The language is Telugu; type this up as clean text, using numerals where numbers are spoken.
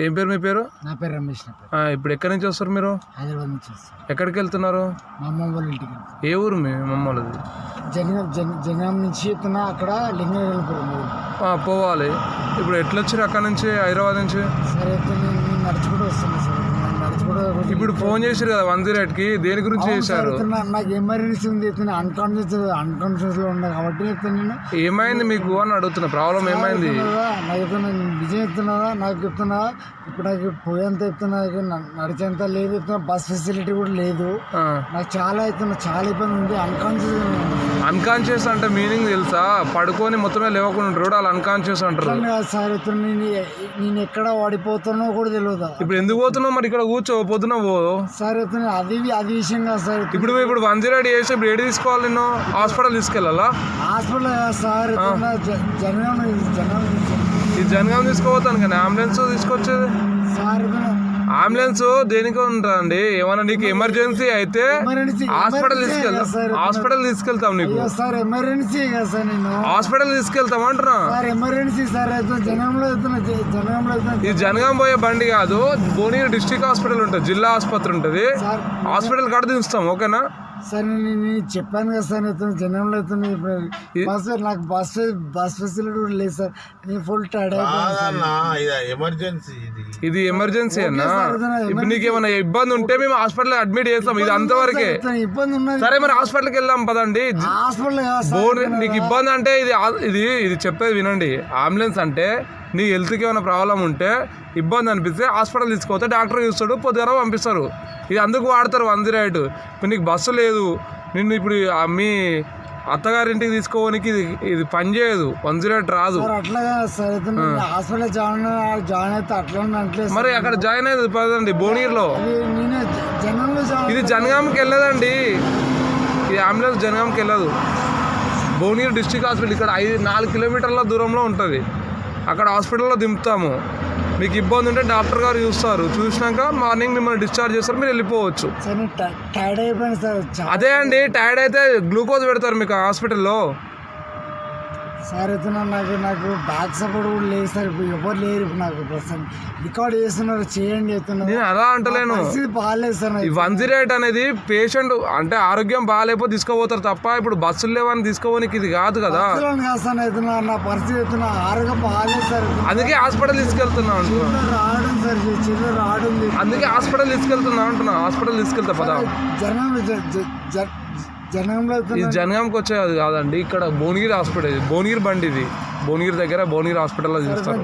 ఏం పేరు మీ పేరు? నా పేరు రమేష్. ఇప్పుడు ఎక్కడి నుంచి వస్తారు మీరు? హైదరాబాద్ నుంచి వస్తారు. ఎక్కడికి వెళ్తున్నారు? మా అమ్మ వాళ్ళ ఇంటికి. ఏ ఊరు మీ అమ్మమ్మలది? జనగాం నుంచి ఎత్తున్నా, అక్కడ లింగపురం పోవాలి. ఇప్పుడు ఎట్లా వచ్చారు అక్కడ నుంచి, హైదరాబాద్ నుంచి? సరే నేను నడుచుకుంటూ వస్తాను సార్. ఇప్పుడు ఫోన్ చేశారు కదా 108కి, దేని గురించి చేశారు? నాకు ఎమర్జెన్సీ ఉంది, అన్కాన్షియస్ లో ఉన్నా కాబట్టి నేను ఏమైంది మీకు అని అడుగుతున్నా. ప్రాబ్లం ఏమైంది? నాకు నిజం చెప్తున్నావా? నాకు చెప్తున్నావా? ఇప్పుడు నాకు పోయేంత ఎత్తున్నా, నడిచేంత లేదు, బస్ ఫెసిలిటీ కూడా లేదు. నాకు చాలా ఇబ్బంది ఉంది. అన్కాన్షియస్ అంటే మీనింగ్ తెలుసా? పడుకొని మొత్తమే లేవకుండా ఉంటారు, వాళ్ళు అన్కాన్షియస్ అంటారు. సార్ నేను ఎక్కడ వాడిపోతానో కూడా తెలియదు. ఇప్పుడు ఎందుకు పోతున్నావు మరి? ఇక్కడ కూర్చో, పొద్దున పో సార్. అది విషయం కాదు సార్. ఇప్పుడు 108 చేసి ఇప్పుడు ఏడు తీసుకోవాలి? నేను హాస్పిటల్ తీసుకెళ్ళాలా? హాస్పిటల్ సార్, ఈ జనగాం తీసుకోపోతాను కానీ అంబులెన్స్ తీసుకొచ్చేది సార్. అంబులెన్స్ దేనికి ఉంటుందండి? ఏమన్నా నీకు ఎమర్జెన్సీ అయితే హాస్పిటల్ తీసుకెళ్తాం. నీకు హాస్పిటల్ తీసుకెళ్తాం అంటున్నా. ఇది జనగాం పోయే బండి కాదు, భువనగిరి డిస్ట్రిక్ట్ హాస్పిటల్ ఉంటుంది, జిల్లా ఆసుపత్రి ఉంటుంది. హాస్పిటల్ కాడ దించుతాం, ఓకేనా? సార్ నేను చెప్పాను కదా సార్, జనంలో నాకు బస్ ఫెసిలిటీ కూడా లేదు సార్. నేను ఫుల్ టైర్డ్ ఇది ఎమర్జెన్సీ అన్నా. ఇప్పుడు నీకు ఏమైనా ఇబ్బంది ఉంటే మేము హాస్పిటల్ అడ్మిట్ చేస్తాం. ఇది అంతవరకే. ఇబ్బంది ఉన్నది. సరే మరి హాస్పిటల్కి వెళ్దాం పదండి. నీకు ఇబ్బంది అంటే ఇది చెప్పేది వినండి. అంబులెన్స్ అంటే నీ హెల్త్కి ఏమైనా ప్రాబ్లం ఉంటే, ఇబ్బంది అనిపిస్తే హాస్పిటల్ తీసుకుపోతే డాక్టర్ చూస్తాడు, పొద్దున పంపిస్తారు. ఇది అందుకు వాడతారు 108. ఇప్పుడు నీకు బస్సు లేదు, నిన్ను ఇప్పుడు మీ అత్తగారింటికి తీసుకోవడానికి ఇది పని చేయదు, 108 రాదు. మరి అక్కడ జాయిన్ అయ్యేది పదండి భువనగిరిలో. ఇది జనగాంకి వెళ్ళదండి, ఈ అంబులెన్స్ జనగాంకి వెళ్ళదు. భువనగిరి డిస్ట్రిక్ట్ హాస్పిటల్ ఇక్కడ 4 కిలోమీటర్ల దూరంలో ఉంటుంది. అక్కడ హాస్పిటల్లో దింపుతాము. మీకు ఇబ్బంది ఉంటే డాక్టర్ గారు చూస్తారు, చూసినాక మార్నింగ్ మిమ్మల్ని డిశ్చార్జ్ చేస్తారు, మీరు వెళ్ళిపోవచ్చు. అదే అండి, టైర్డ్ అయితే గ్లూకోజ్ పెడతారు మీకు హాస్పిటల్లో. సార్ అయితే నాకు బ్యాక్ సపోర్ట్ కూడా లేదు సార్. ఇప్పుడు ఎవరు లేరు. ఇప్పుడు నాకు ప్రస్తుతం రికార్డ్ చేస్తున్నారు, చేయండి చెప్తున్నారు. నేను అలా అంటలేను, బాగాలేదు సార్. 108 అనేది పేషెంట్ అంటే ఆరోగ్యం బాగాలేకపోతే తీసుకోపోతారు తప్ప, ఇప్పుడు బస్సులు లేవని తీసుకోవడానికి ఇది కాదు కదా. నా పరిస్థితి అవుతున్నా, ఆరోగ్యం బాగాలేదు సార్. అందుకే హాస్పిటల్ తీసుకెళ్తున్నా రావడం సార్, చిల్లర రావడం. అందుకే హాస్పిటల్ తీసుకెళ్తున్నా అంటున్నా. హాస్పిటల్ తీసుకెళ్తా పదా. ఇది జనగాంకి వచ్చేది కాదండి, ఇక్కడ భువనగిరి హాస్పిటల్. భువనగిరి బండి ఇది, భువనగిరి దగ్గర భువనగిరి హాస్పిటల్లో చూస్తారు.